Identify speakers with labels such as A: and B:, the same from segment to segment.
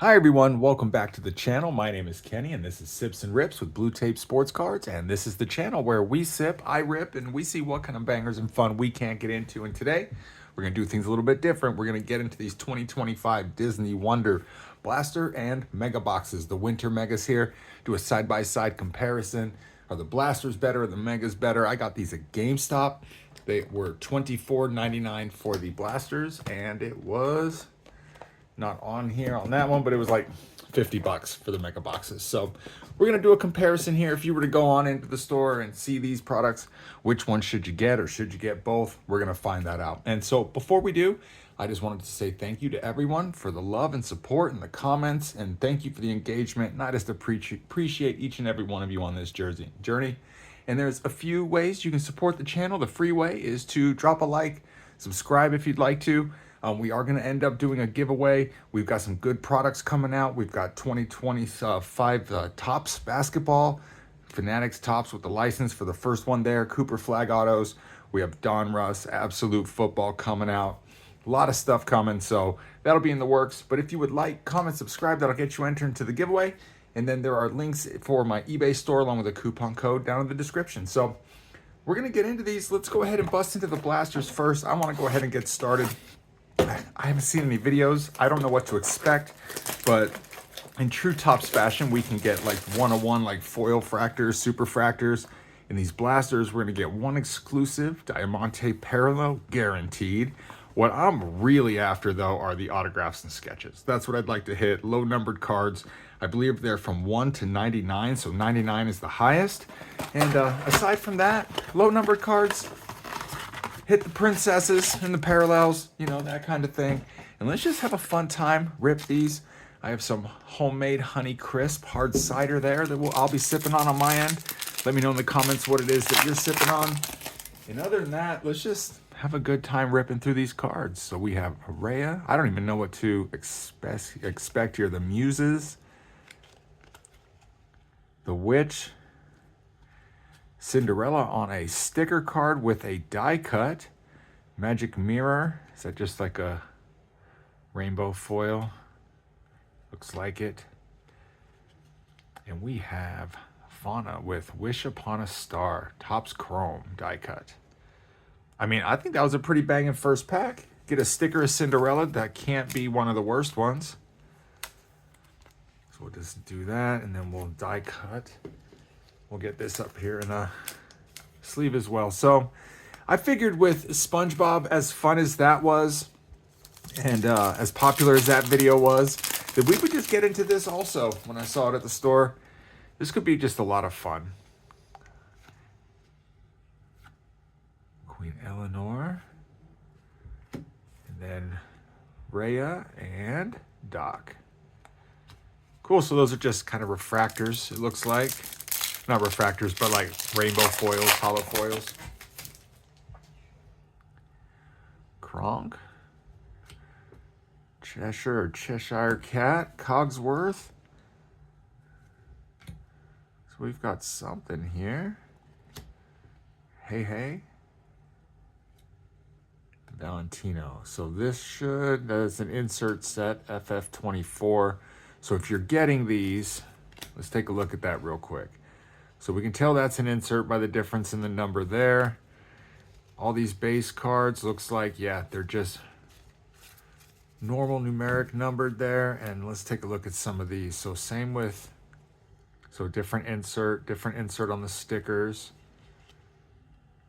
A: Hi everyone, welcome back to the channel. My name is Kenny and this is Sips and Rips with Blue Tape Sports Cards, and this is the channel where we sip, I rip, and we see what kind of bangers and fun we can't get into. And today we're going to do things a little bit different. We're going to get into these 2025 Disney Wonder Blaster and Mega Boxes. The Winter Megas here. Do a side-by-side comparison. Are the Blasters better? Are the Megas better? I got these at GameStop. They were $24.99 for the Blasters, and it was not on here on that one, but it was like 50 bucks for the Mega Boxes. So we're going to do a comparison here. If you were to go on into the store and see these products, which one should you get, or should you get both? We're going to find that out. And so before we do, I just wanted to say thank you to everyone for the love and support and the comments, and thank you for the engagement. And I just appreciate each and every one of you on this journey. And there's a few ways you can support the channel. The free way is to drop a like, subscribe if you'd like to. We are going to end up doing a giveaway. We've got some good products coming out. We've got 2025 Topps basketball, Fanatics Topps with the license for the first one there, Cooper Flag Autos. We have Don Russ, Absolute Football coming out. A lot of stuff coming, so that'll be in the works. But if you would like, comment, subscribe, that'll get you entered into the giveaway. And then there are links for my eBay store along with a coupon code down in the description. So we're going to get into these. Let's go ahead and bust into the Blasters first. I want to go ahead and get started. I haven't seen any videos. I don't know what to expect, but in true Topps fashion, we can get like one-on-one like foil fractors, super fractors. In these Blasters, we're going to get one exclusive Diamante Parallel guaranteed. What I'm really after, though, are the autographs and sketches. That's what I'd like to hit. Low numbered cards. I believe they're from 1 to 99, so 99 is the highest. And aside from that, low numbered cards, hit the princesses and the parallels, you know, that kind of thing. And let's just have a fun time, rip these. I have some homemade Honey Crisp hard cider there that I'll be sipping on my end. Let me know in the comments what it is that you're sipping on. And other than that, let's just have a good time ripping through these cards. So we have Araya. I don't even know what to expect here. The Muses, the Witch, Cinderella on a sticker card with a die cut. Magic Mirror. Is that just like a rainbow foil? Looks like it. And we have Fauna with Wish Upon a Star. Topps Chrome die cut. I mean, I think that was a pretty banging first pack. Get a sticker of Cinderella. That can't be one of the worst ones. So we'll just do that, and then we'll die cut. We'll get this up here in a sleeve as well. So I figured with SpongeBob, as fun as that was, and as popular as that video was, that we would just get into this also. When I saw it at the store, this could be just a lot of fun. Queen Eleanor, and then Rhea and Doc. Cool, so those are just kind of refractors, it looks like. Not refractors, but like rainbow foils, hollow foils. Kronk. Cheshire or Cheshire Cat. Cogsworth. So we've got something here. Hey. Valentino. So that's an insert set, FF24. So if you're getting these, let's take a look at that real quick. So we can tell that's an insert by the difference in the number there. All these base cards, looks like, yeah, they're just normal numeric numbered there. And let's take a look at some of these. So same with, different insert on the stickers.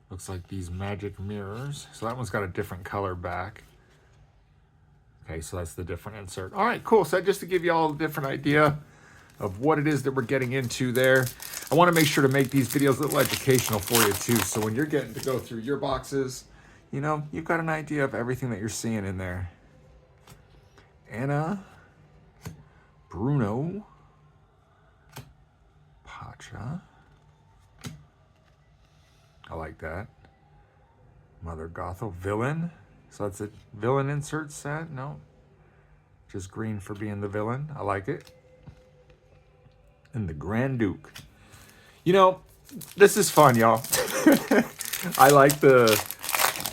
A: Looks like these Magic Mirrors. So that one's got a different color back. Okay, so that's the different insert. All right, cool. So just to give you all a different idea of what it is that we're getting into there. I want to make sure to make these videos a little educational for you too. So when you're getting to go through your boxes, you know, you've got an idea of everything that you're seeing in there. Anna, Bruno, Pacha. I like that. Mother Gothel, Villain. So that's a villain insert set. No, just green for being the villain. I like it. And the Grand Duke. You know, this is fun, y'all. I like the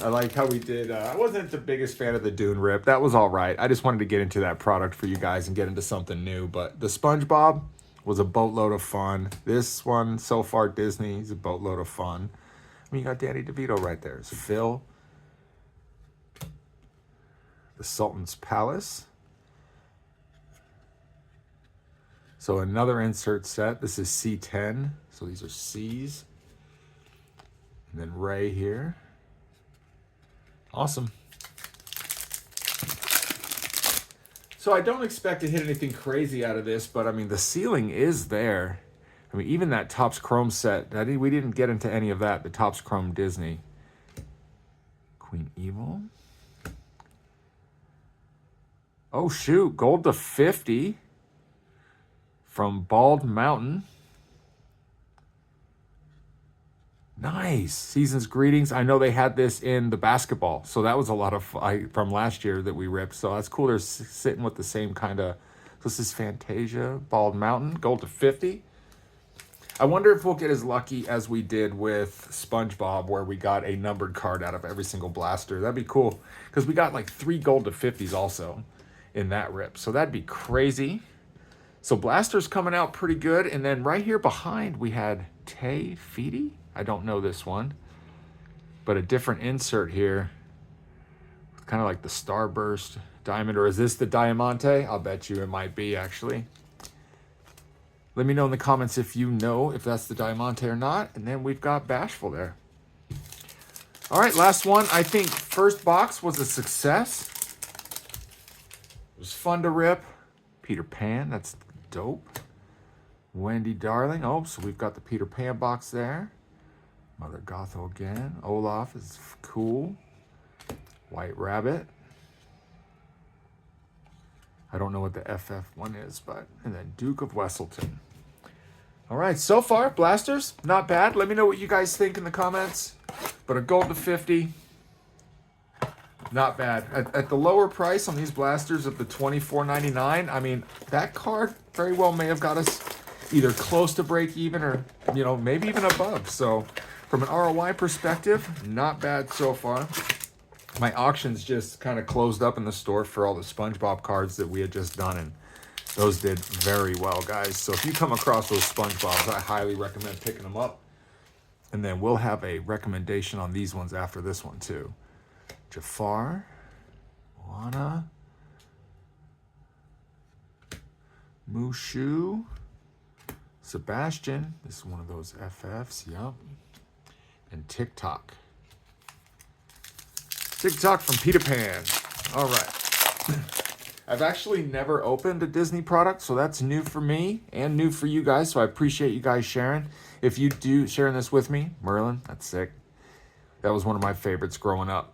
A: I like how we did. I wasn't the biggest fan of the Dune rip. That was all right. I just wanted to get into that product for you guys and get into something new. But the SpongeBob was a boatload of fun. This one, so far, Disney is a boatload of fun. I mean, you got Danny DeVito right there. It's Phil. The Sultan's Palace. So another insert set. This is C10. So these are C's. And then Ray here. Awesome. So I don't expect to hit anything crazy out of this, but I mean, the ceiling is there. I mean, even that Topps Chrome set, we didn't get into any of that, the Topps Chrome Disney. Queen Evil. Oh, shoot. Gold to 50 from Bald Mountain. Nice. Season's greetings. I know they had this in the basketball, so that was a lot of from last year that we ripped. So that's cool. They're sitting with the same kind of. This is Fantasia, Bald Mountain, gold to 50. I wonder if we'll get as lucky as we did with SpongeBob, where we got a numbered card out of every single blaster. That'd be cool, because we got like 3 gold to 50s also in that rip. So that'd be crazy. So blasters coming out pretty good. And then right here behind, we had Tay Feedy. I don't know this one, but a different insert here. Kind of like the Starburst Diamond, or is this the Diamante? I'll bet you it might be, actually. Let me know in the comments if you know if that's the Diamante or not. And then we've got Bashful there. All right, last one. I think first box was a success. It was fun to rip. Peter Pan, that's dope. Wendy Darling. Oh, so we've got the Peter Pan box there. Mother Gothel again. Olaf is cool. White Rabbit. I don't know what the FF one is, but... And then Duke of Wesselton. All right, so far, blasters, not bad. Let me know what you guys think in the comments. But a gold to 50, not bad. At the lower price on these blasters of the $24.99, I mean, that card very well may have got us either close to break even or, you know, maybe even above. So... From an ROI perspective, not bad so far. My auctions just kind of closed up in the store for all the SpongeBob cards that we had just done, and those did very well, guys. So if you come across those SpongeBobs, I highly recommend picking them up. And then we'll have a recommendation on these ones after this one, too. Jafar, Moana, Mushu, Sebastian. This is one of those FFs, yep. And TikTok. TikTok from Peter Pan. All right. I've actually never opened a Disney product, so that's new for me and new for you guys, so I appreciate you guys sharing. If you do sharing this with me, Merlin, that's sick. That was one of my favorites growing up.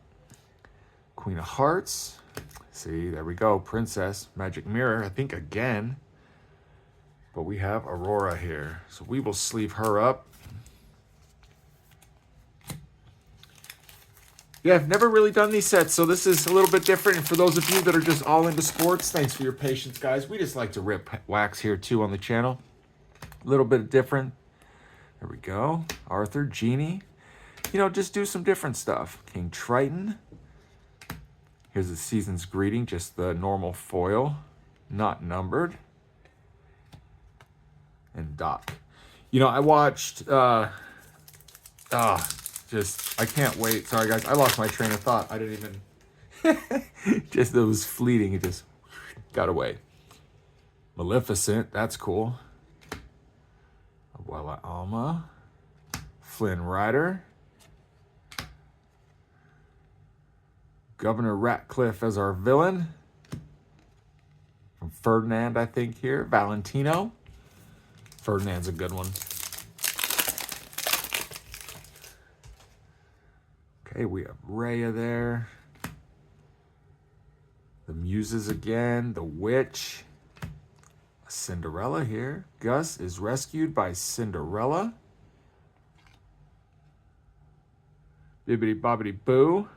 A: Queen of Hearts. See, there we go. Princess, Magic Mirror, I think again. But we have Aurora here, so we will sleeve her up. Yeah, I've never really done these sets, so this is a little bit different. And for those of you that are just all into sports, thanks for your patience, guys. We just like to rip wax here, too, on the channel. A little bit different. There we go. Arthur, Genie. You know, just do some different stuff. King Triton. Here's the Season's Greeting, just the normal foil, not numbered. And Doc. You know, I watched... I can't wait. Sorry, guys. I lost my train of thought. I didn't even... just, it was fleeting. It just got away. Maleficent. That's cool. Abuela Alma. Flynn Rider. Governor Ratcliffe as our villain. From Ferdinand, I think, here. Valentino. Ferdinand's a good one. Okay, we have Rhea there. The Muses again. The Witch. Cinderella here. Gus is rescued by Cinderella. Bibbidi Bobbidi Boo.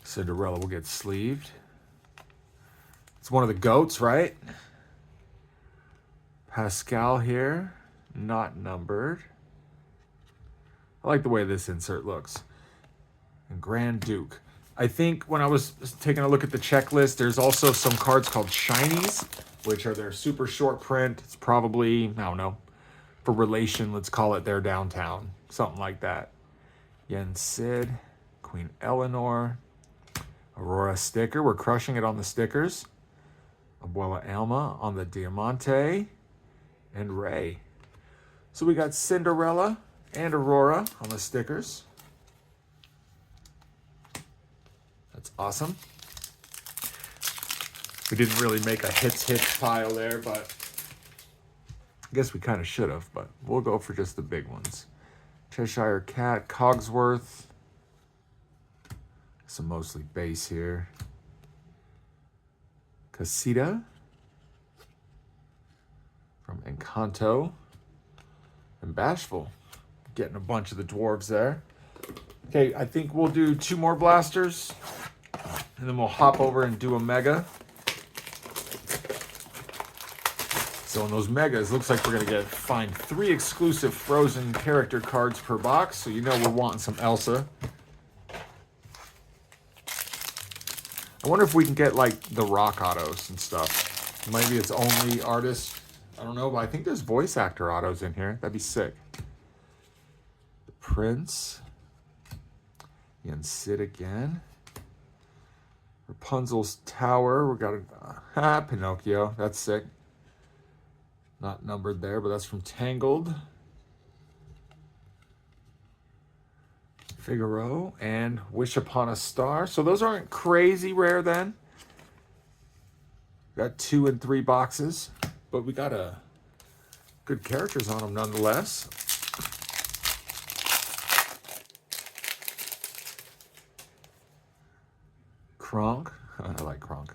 A: Cinderella will get sleeved. It's one of the goats, right? Pascal here. Not numbered. I like the way this insert looks. and Grand Duke. I think when I was taking a look at the checklist, there's also some cards called Shinies, which are their super short print. It's probably, I don't know, for relation, let's call it their downtown. Something like that. Yen Sid, Queen Eleanor, Aurora sticker. We're crushing it on the stickers. Abuela Alma on the Diamante, and Ray. So we got Cinderella and Aurora on the stickers. That's awesome. We didn't really make a hits pile there, but I guess we kind of should have, but we'll go for just the big ones. Cheshire Cat, Cogsworth. Some mostly base here. Casita from Encanto, and Bashful. Getting a bunch of the dwarves there. Okay, I think we'll do 2 more blasters, and then we'll hop over and do a mega. So in those megas, looks like we're gonna find 3 exclusive Frozen character cards per box. So you know we're wanting some Elsa. I wonder if we can get like the rock autos and stuff. Maybe it's only artists. I don't know, but I think there's voice actor autos in here. That'd be sick. The Prince. Yen Sid again. Rapunzel's Tower. We got a Pinocchio. That's sick. Not numbered there, but that's from Tangled. Figaro and Wish Upon a Star. So those aren't crazy rare then. Got 2 and 3 boxes, but we got good characters on them nonetheless. Kronk. I like Kronk.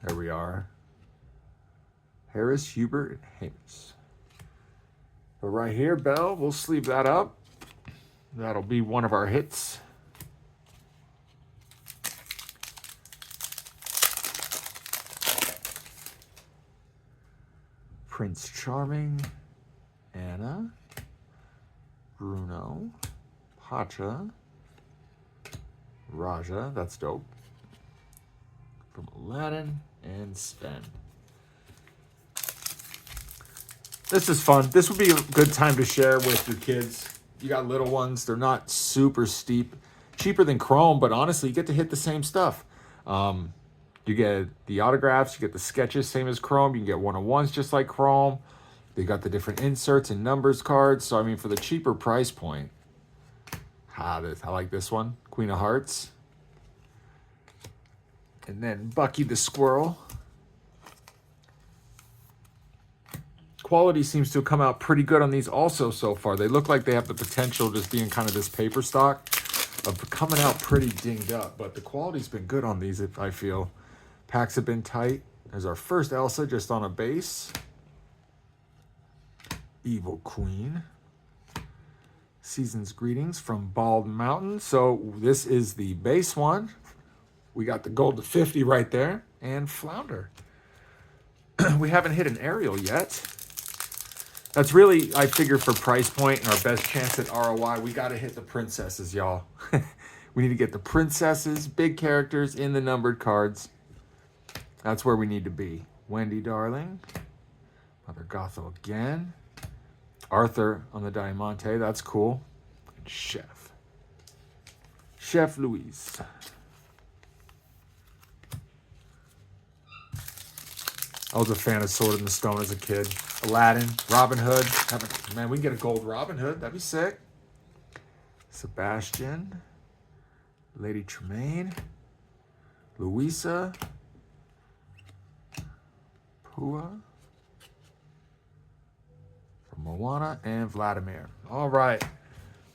A: There we are. Harris, Hubert, and Hames. But right here, Belle, we'll sleeve that up. That'll be one of our hits. Prince Charming, Anna, Bruno, Pacha, Raja, that's dope. From Aladdin and Sven. This is fun. This would be a good time to share with your kids. You got little ones. They're not super steep. Cheaper than Chrome, but honestly, you get to hit the same stuff. You get the autographs. You get the sketches, same as Chrome. You can get one-on-ones just like Chrome. They got the different inserts and numbers cards. So, I mean, for the cheaper price point. I like this one. Queen of Hearts. And then Bucky the Squirrel. Quality seems to have come out pretty good on these also so far. They look like they have the potential, just being kind of this paper stock, of coming out pretty dinged up. But the quality's been good on these, I feel. Packs have been tight. There's our first Elsa just on a base. Evil Queen. Season's Greetings from Bald Mountain. So this is the base one. We got the gold to 50 right there. And Flounder. We haven't hit an Ariel yet. That's really, I figure, for price point and our best chance at ROI, we got to hit the princesses, y'all. We need to get the princesses, big characters in the numbered cards. That's where we need to be. Wendy Darling. Mother Gothel again. Arthur on the Diamante. That's cool. And Chef. Chef Louise. I was a fan of Sword in the Stone as a kid. Aladdin, Robin Hood. Man, we can get a gold Robin Hood. That'd be sick. Sebastian. Lady Tremaine. Louisa. Pua. From Moana. And Vladimir. All right.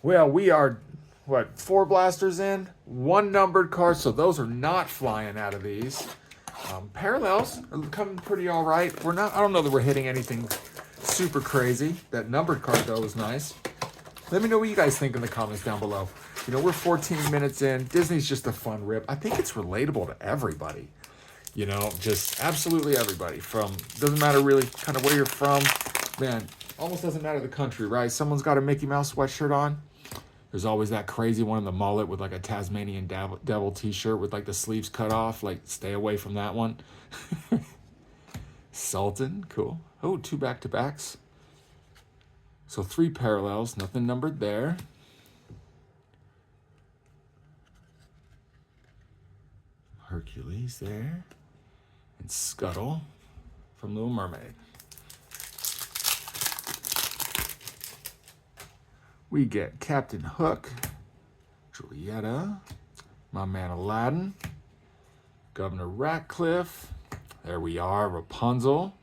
A: Well, we are, 4 blasters in? 1 numbered card. So those are not flying out of these. Parallels are coming pretty all right. I don't know that we're hitting anything super crazy. That numbered card, though, is nice. Let me know what you guys think in the comments down below. You know, we're 14 minutes in. Disney's just a fun rip. I think it's relatable to everybody. You know, just absolutely everybody. Doesn't matter really kind of where you're from. Man, Almost doesn't matter the country, right? Someone's got a Mickey Mouse sweatshirt on. There's always that crazy one in the mullet with like a Tasmanian devil t-shirt with like the sleeves cut off. Like, stay away from that one. Sultan, cool. Oh, 2 back-to-backs. So 3 parallels, nothing numbered there. Hercules there. And Scuttle from Little Mermaid. We get Captain Hook, Julieta, my man Aladdin, Governor Ratcliffe. There we are, Rapunzel,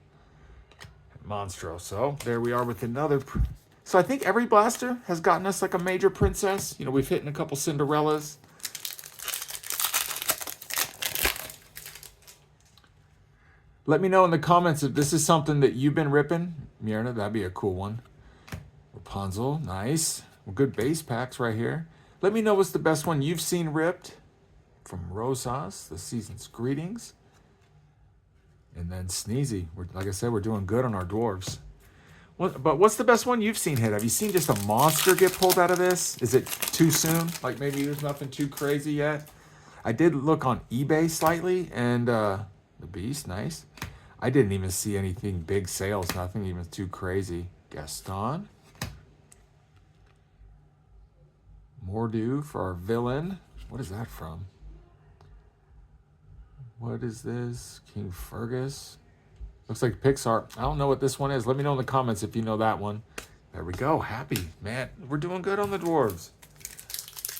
A: and Monstroso. There we are with another. So I think every blaster has gotten us like a major princess. You know, we've hit in a couple Cinderellas. Let me know in the comments if this is something that you've been ripping. Myrna, that'd be a cool one. Rapunzel, nice. Well, good base packs right here. Let me know what's the best one you've seen ripped. From Rosas, the season's greetings. And then Sneezy. Like I said, we're doing good on our dwarves. But what's the best one you've seen hit? Have you seen just a monster get pulled out of this? Is it too soon? Like maybe there's nothing too crazy yet? I did look on eBay slightly, and the Beast, nice. I didn't even see anything big sales, nothing even too crazy. Gaston. Mordu for our villain. What is that from? What is this? King Fergus. Looks like Pixar. I don't know what this one is. Let me know in the comments if you know that one. There we go. Happy. Man, we're doing good on the dwarves.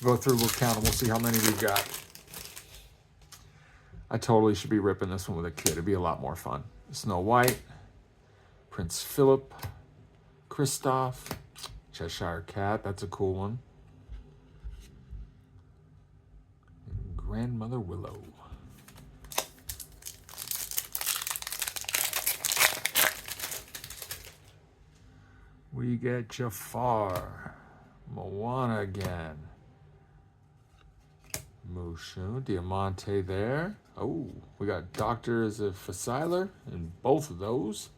A: Go through, we'll count them. We'll see how many we've got. I totally should be ripping this one with a kid. It'd be a lot more fun. Snow White. Prince Philip. Kristoff. Cheshire Cat. That's a cool one. And Grandmother Willow. We get Jafar, Moana again, Mushu, Diamante there. Oh, we got Doctor as a Fossiler in both of those.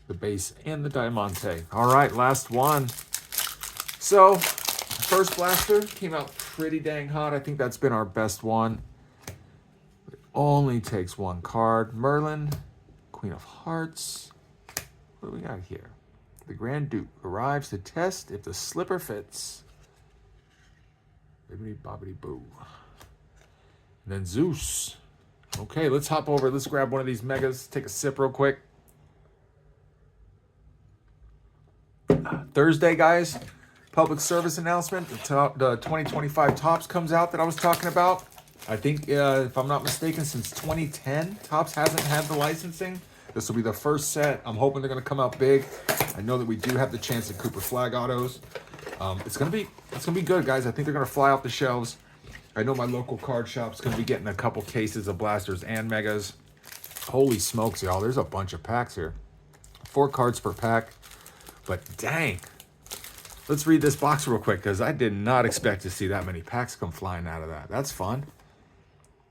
A: The base and the Diamante. All right, last one. So, first blaster came out pretty dang hot. I think that's been our best one. It only takes one card. Merlin, Queen of Hearts. What do we got here? The Grand Duke arrives to test if the slipper fits. Bibbidi bobbidi boo. And then Zeus. Okay, let's hop over. Let's grab one of these megas. Take a sip real quick. Thursday, guys. Public service announcement. The 2025 Topps comes out that I was talking about. I think, if I'm not mistaken, since 2010, Topps hasn't had the licensing. This will be the first set. I'm hoping they're going to come out big. I know that we do have the chance at Cooper Flag autos. It's gonna be good, guys. I think they're gonna fly off the shelves. I know my local card shop's gonna be getting a couple cases of blasters and megas. Holy smokes, y'all! There's a bunch of packs here. 4 cards per pack. But dang, let's read this box real quick because I did not expect to see that many packs come flying out of that. That's fun.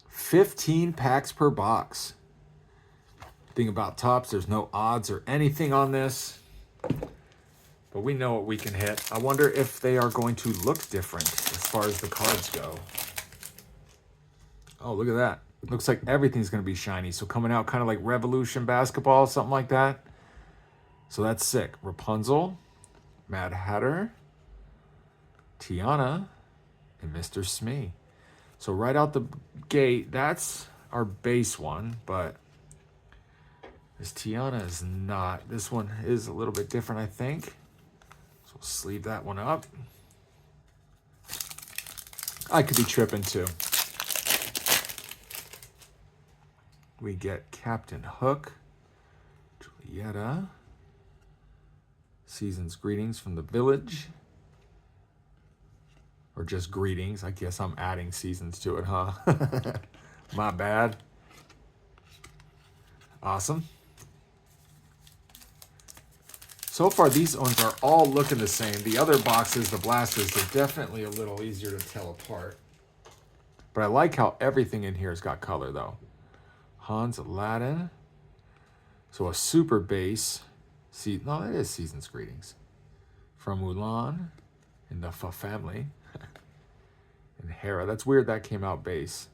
A: 15 packs per box. Thing about Topps, there's no odds or anything on this. But we know what we can hit. I wonder if they are going to look different as far as the cards go. Oh, look at that. It looks like everything's going to be shiny. So coming out kind of like Revolution Basketball, something like that. So that's sick. Rapunzel, Mad Hatter, Tiana, and Mr. Smee. So right out the gate, that's our base one, but this Tiana is not. This one is a little bit different, I think. So we'll sleeve that one up. I could be tripping too. We get Captain Hook, Julieta, Season's Greetings from the Village. Or just greetings. I guess I'm adding seasons to it, huh? My bad. Awesome. So far, these ones are all looking the same. The other boxes, the blasters, they're definitely a little easier to tell apart. But I like how everything in here has got color, though. Hans Aladdin. So a super base, See, no, it is Season's Greetings. From Mulan in the Fa family. And Hera. That's weird that came out base.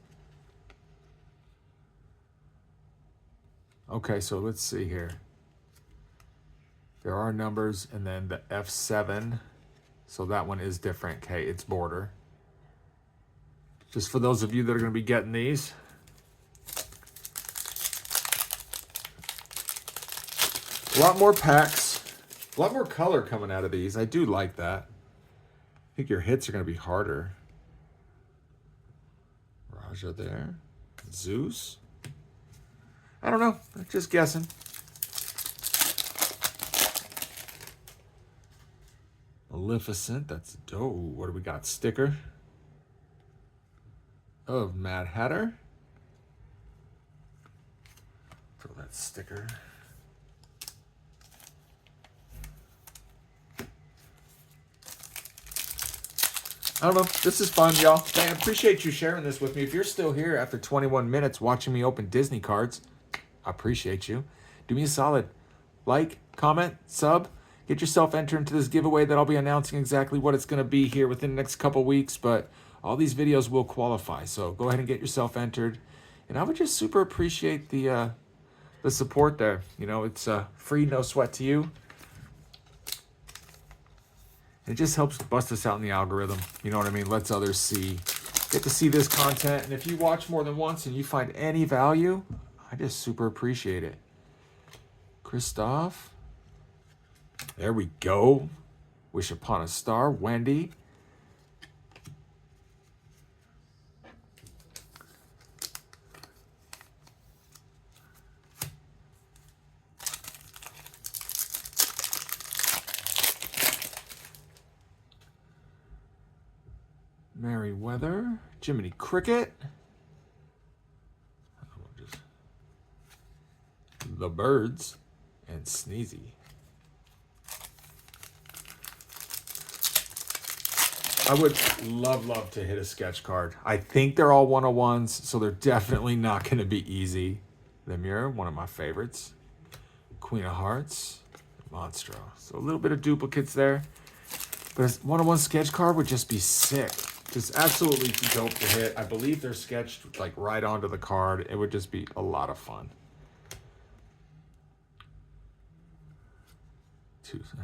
A: Okay, so let's see here. There are numbers, and then the F7. So that one is different. Okay, it's border. Just for those of you that are going to be getting these. A lot more packs. A lot more color coming out of these. I do like that. I think your hits are going to be harder. Raja there. Zeus. I don't know. I'm just guessing. Maleficent. That's dope. What do we got? Sticker of Mad Hatter. Throw that sticker. I don't know. This is fun, y'all. I appreciate you sharing this with me. If you're still here after 21 minutes watching me open Disney cards, I appreciate you. Do me a solid. Like, comment, sub. Get yourself entered into this giveaway that I'll be announcing exactly what it's going to be here within the next couple weeks. But all these videos will qualify. So go ahead and get yourself entered. And I would just super appreciate the support there. You know, it's free, no sweat to you. It just helps bust us out in the algorithm. You know what I mean? Lets others get to see this content. And if you watch more than once and you find any value, I just super appreciate it. Christoph. There we go. Wish Upon a Star. Wendy. Merryweather, Jiminy Cricket, The Birds, and Sneezy. I would love to hit a sketch card. I think they're all 101s, so they're definitely not going to be easy. The Mirror, one of my favorites. Queen of Hearts, Monstro. So a little bit of duplicates there. But a 101 sketch card would just be sick. Just absolutely dope to hit. I believe they're sketched like right onto the card. It would just be a lot of fun.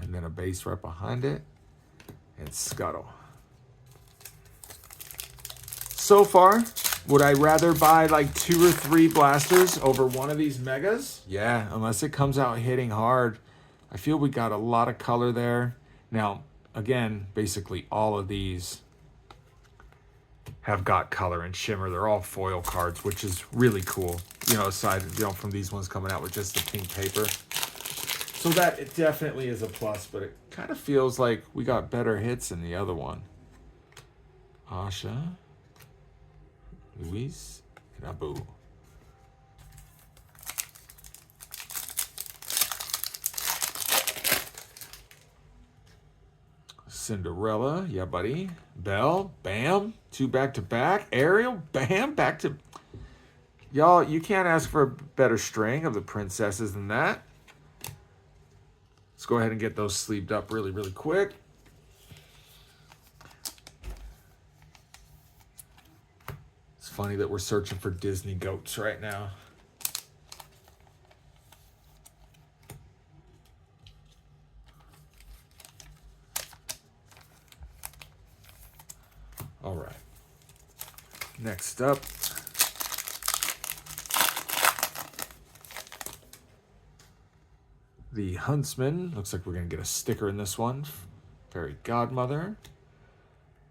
A: And then a base right behind it. And Scuttle. So far, would I rather buy like 2 or 3 blasters over one of these megas? Yeah, unless it comes out hitting hard. I feel we got a lot of color there. Now, again, basically all of these have got color and shimmer. They're all foil cards, which is really cool. You know, aside from these ones coming out with just the pink paper. So that it definitely is a plus, but it kind of feels like we got better hits than the other one. Asha, Luis, and Abu. Cinderella, yeah, buddy. Belle, bam. 2 back-to-back. Ariel, bam. Back to... Y'all, you can't ask for a better string of the princesses than that. Let's go ahead and get those sleeved up really quick. It's funny that we're searching for Disney goats right now. All right. Next up, the Huntsman. Looks like we're going to get a sticker in this one. Fairy Godmother,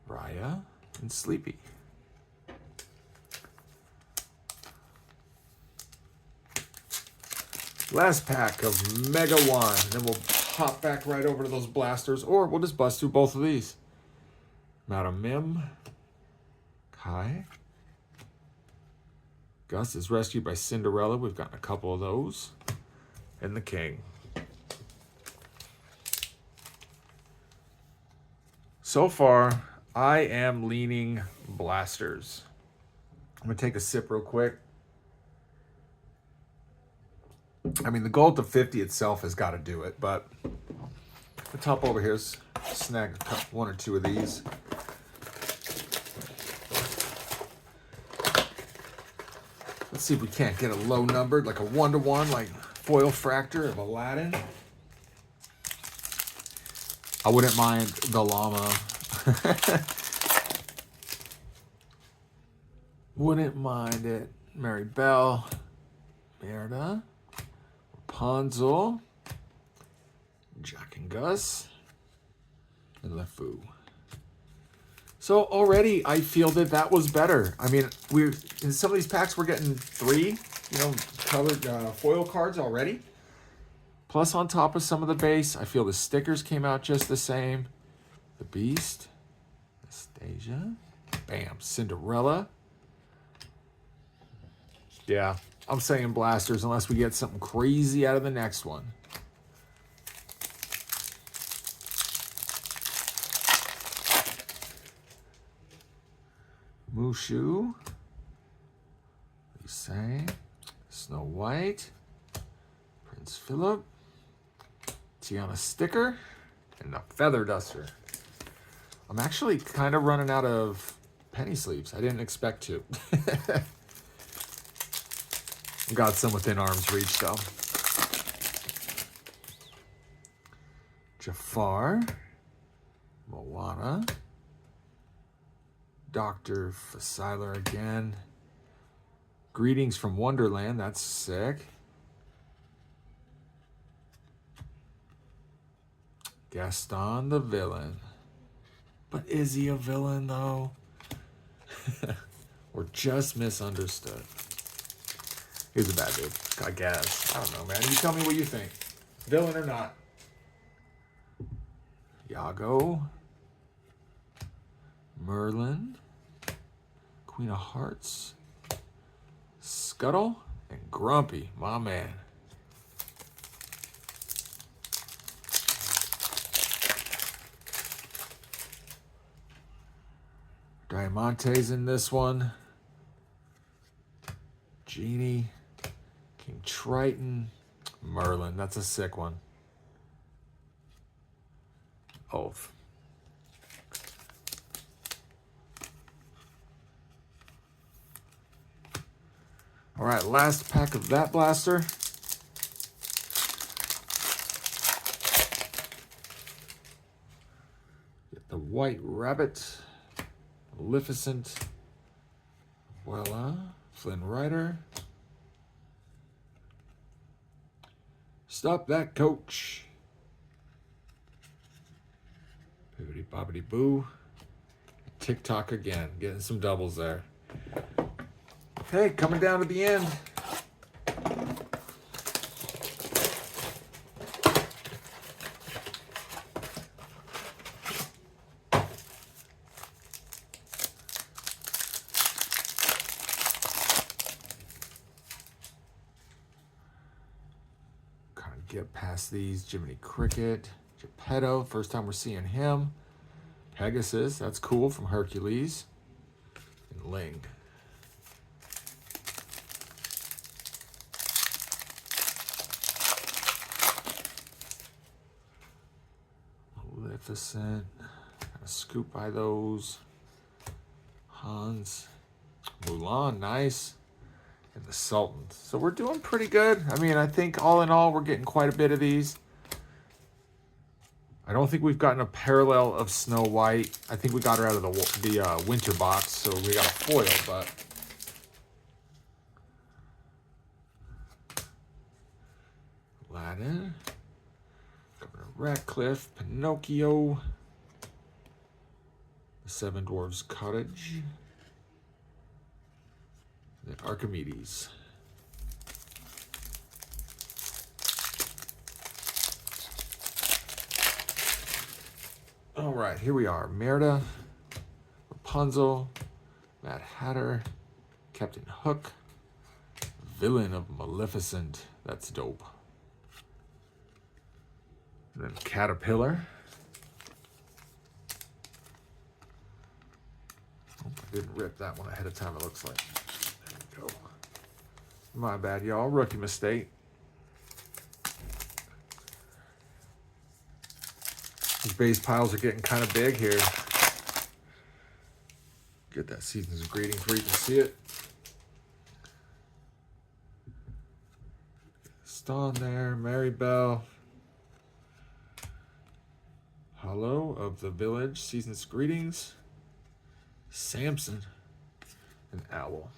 A: Raya, and Sleepy. Last pack of Mega One. Then we'll hop back right over to those blasters, or we'll just bust through both of these. Madam Mim. Kai. Gus is rescued by Cinderella. We've gotten a couple of those. And the King. So far, I am leaning blasters. I'm going to take a sip real quick. I mean, the gold to 50 itself has got to do it, but the top over here is snag a couple, one or two of these. Let's see if we can't get a low numbered, like a 1-to-1, like foil fractor of Aladdin. I wouldn't mind the llama. Wouldn't mind it. Mary Bell, Merida, Rapunzel, Jack and Gus, and LeFou. So already I feel that was better. I mean, we're in some of these packs we're getting 3, colored foil cards already. Plus on top of some of the base, I feel the stickers came out just the same. The Beast, Anastasia, bam, Cinderella. Yeah, I'm saying blasters unless we get something crazy out of the next one. Mushu, Lisay, Snow White, Prince Philip, Tiana Sticker, and a Feather Duster. I'm actually kind of running out of penny sleeves. I didn't expect to. Got some within arm's reach though. Jafar, Moana, Dr. Fasiler again. Greetings from Wonderland, that's sick. Gaston the villain. But is he a villain though? Or just misunderstood? He's a bad dude, I guess. I don't know, man. You tell me what you think. Villain or not? Yago. Merlin. Queen of Hearts. Scuttle. And Grumpy, my man. Diamante's in this one. Genie. King Triton. Merlin. That's a sick one. Oath. All right, last pack of that blaster. Get the White Rabbit. Maleficent. Voila. Flynn Rider. Stop that, coach. Bibbidi bobbidi boo. TikTok again. Getting some doubles there. Okay, coming down to the end. Get past these. Jiminy Cricket, Geppetto, first time we're seeing him. Pegasus, that's cool, from Hercules. And Ling. Maleficent, gotta scoop by those. Hans, Mulan, nice. And the Sultan. So we're doing pretty good. I mean, I think all in all, we're getting quite a bit of these. I don't think we've gotten a parallel of Snow White. I think we got her out of the winter box, so we got a foil, but... Aladdin. Governor Ratcliffe. Pinocchio. The Seven Dwarfs Cottage. And Archimedes. All right, here we are. Merida, Rapunzel, Mad Hatter, Captain Hook, Villain of Maleficent. That's dope. And then Caterpillar. Oh, I didn't rip that one ahead of time, it looks like. There we go. My bad, y'all. Rookie mistake. base piles are getting kind of big here. Get that Seasons of Greetings where you can see it. Stone there, Mary Bell. Hollow of the Village, Seasons of Greetings. Samson, and Owl.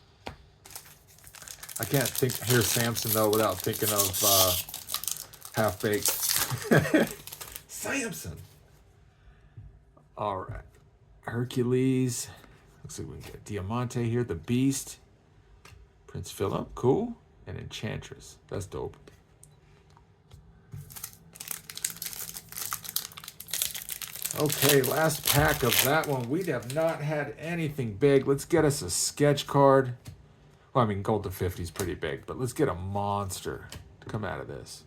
A: I can't hear Samson though without thinking of Half Baked. Samson. All right, Hercules. Looks like we can get Diamante here. The Beast, Prince Philip, cool, and Enchantress. That's dope. Okay, last pack of that one. We have not had anything big. Let's get us a sketch card. Well, I mean, Gold to 50 is pretty big, but let's get a monster to come out of this.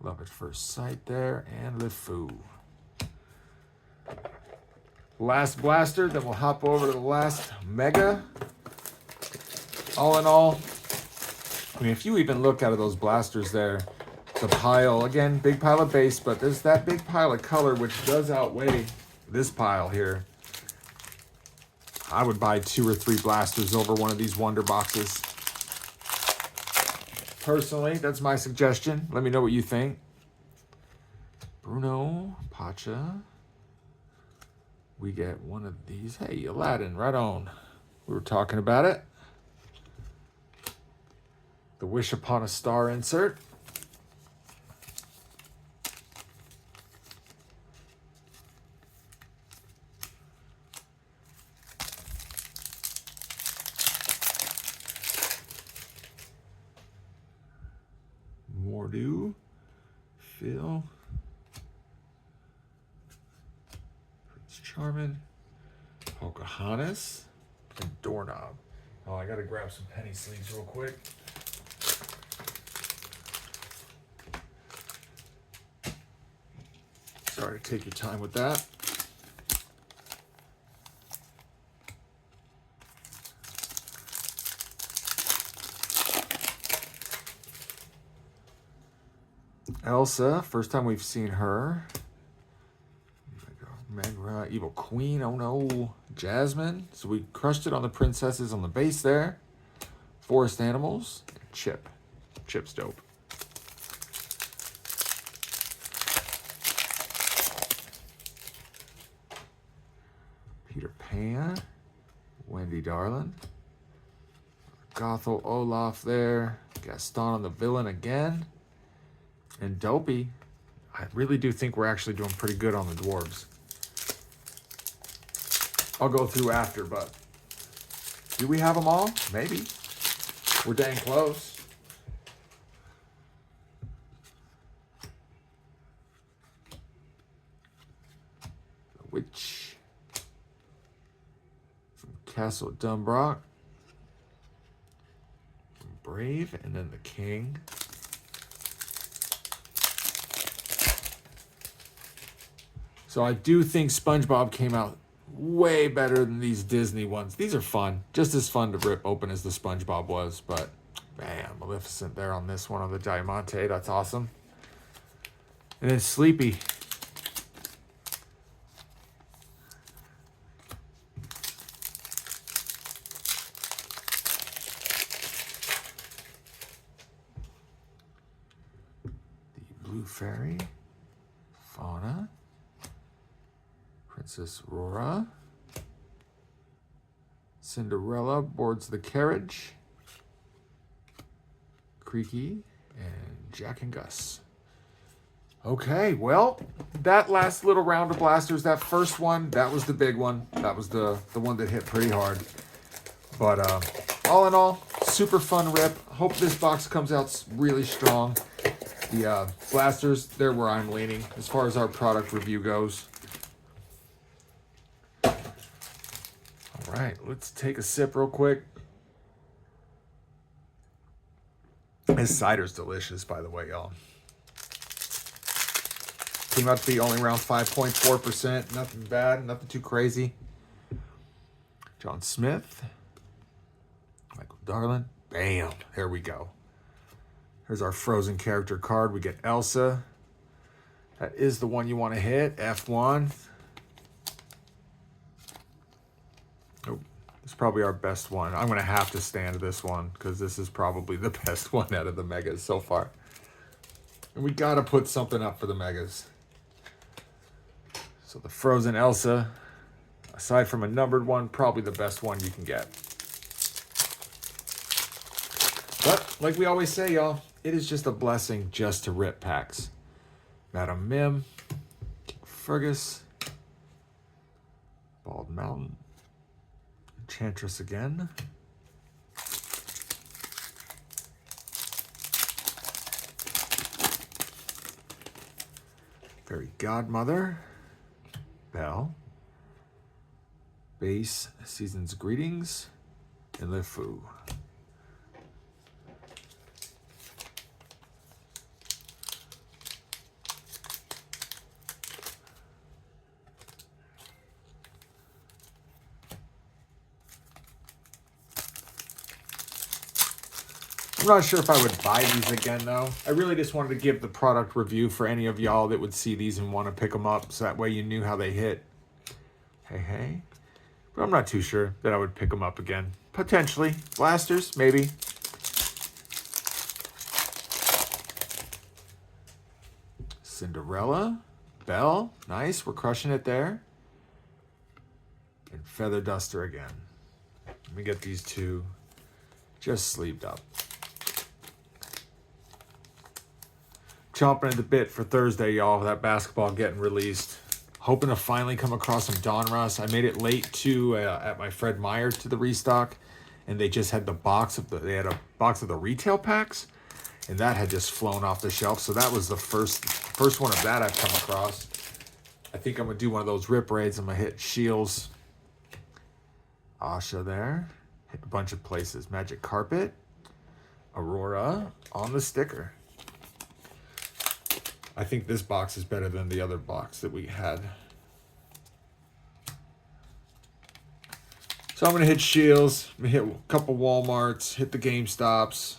A: Love at First Sight there, and LeFou. Last blaster, then we'll hop over to the last mega. All in all, I mean, if you even look out of those blasters there, the pile, again, big pile of base, but there's that big pile of color, which does outweigh this pile here. I would buy 2 or 3 blasters over one of these wonder boxes. Personally, that's my suggestion. Let me know what you think. Bruno, Pacha. We get one of these. Hey, Aladdin, right on. We were talking about it. The Wish Upon a Star insert. Mordu, Phil, Prince Charming, Pocahontas, and Doorknob. Oh, I gotta grab some penny sleeves real quick. Sorry to take your time with that. Elsa, first time we've seen her. Megra, Evil Queen, oh no. Jasmine, so we crushed it on the princesses on the base there. Forest Animals, Chip. Chip's dope. Peter Pan, Wendy Darling. Gothel Olaf there. Gaston on the villain again. And Dopey, I really do think we're actually doing pretty good on the dwarves. I'll go through after, but do we have them all? Maybe. We're dang close. The Witch from Castle Dunbrock. Brave, and then the King. So I do think SpongeBob came out way better than these Disney ones. These are fun. Just as fun to rip open as the SpongeBob was. But, man, Maleficent there on this one on the Diamante. That's awesome. And then Sleepy. The Blue Fairy. Fauna. Princess Aurora. Cinderella boards the carriage. Creaky and Jack and Gus. Okay, well, that last little round of blasters, that first one, that was the big one. That was the one that hit pretty hard. But all in all, super fun rip. Hope this box comes out really strong. The blasters, they're where I'm leaning as far as our product review goes. All right, let's take a sip real quick. This cider's delicious, by the way, y'all. Came out to be only around 5.4%. Nothing bad, nothing too crazy. John Smith. Michael Darling. Bam, there we go. Here's our Frozen character card. We get Elsa That is the one you want to hit, F1. Oh, it's probably our best one. I'm going to have to stand this one because this is probably the best one out of the megas so far. And we got to put something up for the megas. So the Frozen Elsa, aside from a numbered one, probably the best one you can get. But like we always say, y'all, it is just a blessing just to rip packs. Madam Mim, King Fergus, Bald Mountain, Enchantress again. Fairy Godmother, Belle, Base, Season's Greetings, and LeFou. I'm not sure if I would buy these again, though. I really just wanted to give the product review for any of y'all that would see these and want to pick them up, so that way you knew how they hit. Hey. But I'm not too sure that I would pick them up again. Potentially. Blasters, maybe. Cinderella. Belle. Nice. We're crushing it there. And Feather Duster again. Let me get these two just sleeved up. Chomping at the bit for Thursday, y'all. That basketball getting released. Hoping to finally come across some Donruss. I made it late to at my Fred Meyer to the restock, and they just had the box of they had a box of the retail packs, and that had just flown off the shelf. So that was the first one of that I've come across. I think I'm gonna do one of those rip raids. I'm gonna hit Shields, Asha there, hit a bunch of places. Magic Carpet, Aurora on the sticker. I think this box is better than the other box that we had. So I'm going to hit Shields. I'm going to hit a couple Walmarts. Hit the GameStops.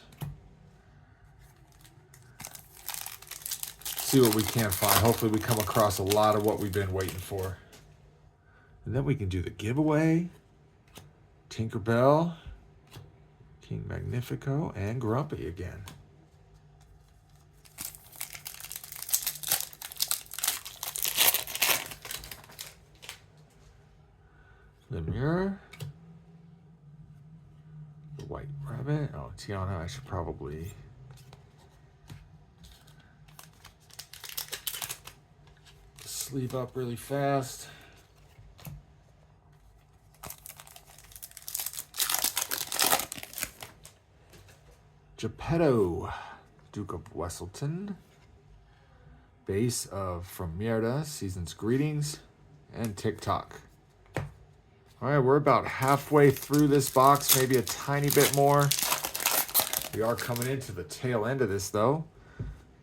A: See what we can find. Hopefully we come across a lot of what we've been waiting for. And then we can do the giveaway. Tinkerbell. King Magnifico. And Grumpy again. The mirror, the White Rabbit. Oh, Tiana, I should probably sleeve up really fast. Geppetto, Duke of Wesselton. Base of From Mierda, Season's Greetings, and TikTok. All right, we're about halfway through this box, maybe a tiny bit more. We are coming into the tail end of this, though.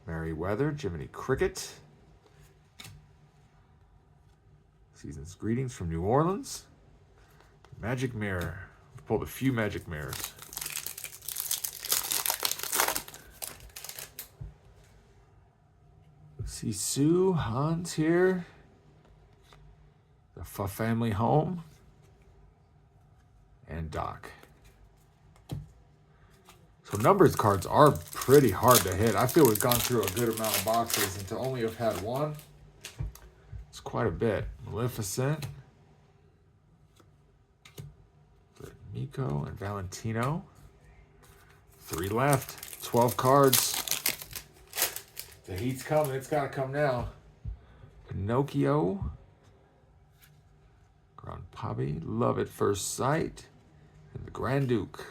A: Merryweather, Jiminy Cricket. Season's Greetings from New Orleans. Magic Mirror. We've pulled a few Magic Mirrors. See Sue, Hans here. The Family Home. And Doc. So numbers cards are pretty hard to hit. I feel we've gone through a good amount of boxes, and to only have had one, it's quite a bit. Maleficent, Miko, and Valentino. 3 left. 12 cards. The heat's coming. It's got to come now. Pinocchio. Grand Pabbie. Love at First Sight. And the Grand Duke.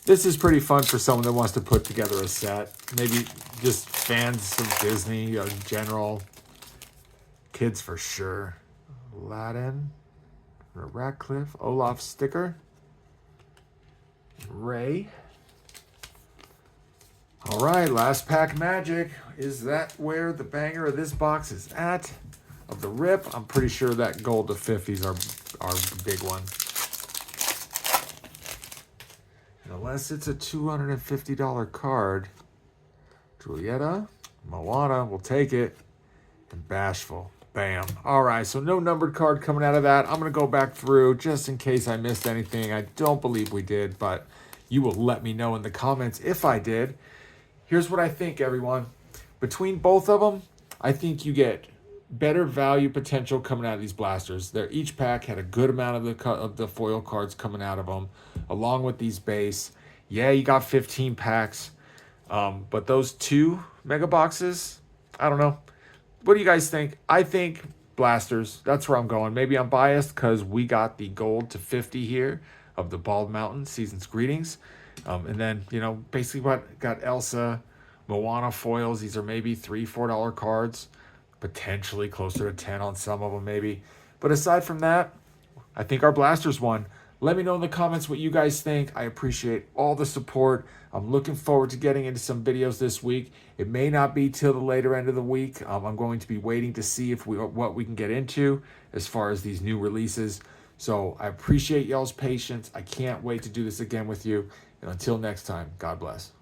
A: This is pretty fun for someone that wants to put together a set. Maybe just fans of Disney in general. Kids for sure. Aladdin. Ratcliffe. Olaf sticker. Ray. All right, last pack magic. Is that where the banger of this box is at? Of the rip, I'm pretty sure that gold to 50s are the big one. And unless it's a $250 card, Julieta, Moana, we'll take it, and Bashful. Bam. All right, so no numbered card coming out of that. I'm going to go back through just in case I missed anything. I don't believe we did, but you will let me know in the comments if I did. Here's what I think, everyone. Between both of them, I think you get better value potential coming out of these blasters. Each pack had a good amount of the foil cards coming out of them, along with these base. Yeah, you got 15 packs, but those 2 mega boxes, I don't know. What do you guys think? I think blasters. That's where I'm going. Maybe I'm biased because we got the gold to 50 here of the Bald Mountain Season's Greetings. And then, basically what got Elsa, Moana foils. These are maybe $3, $4 cards. Potentially closer to 10 on some of them maybe. But aside from that, I think our blasters won. Let me know in the comments what you guys think. I appreciate all the support. I'm looking forward to getting into some videos this week. It may not be till the later end of the week. I'm going to be waiting to see what we can get into as far as these new releases. So I appreciate y'all's patience. I can't wait to do this again with you. And until next time, God bless.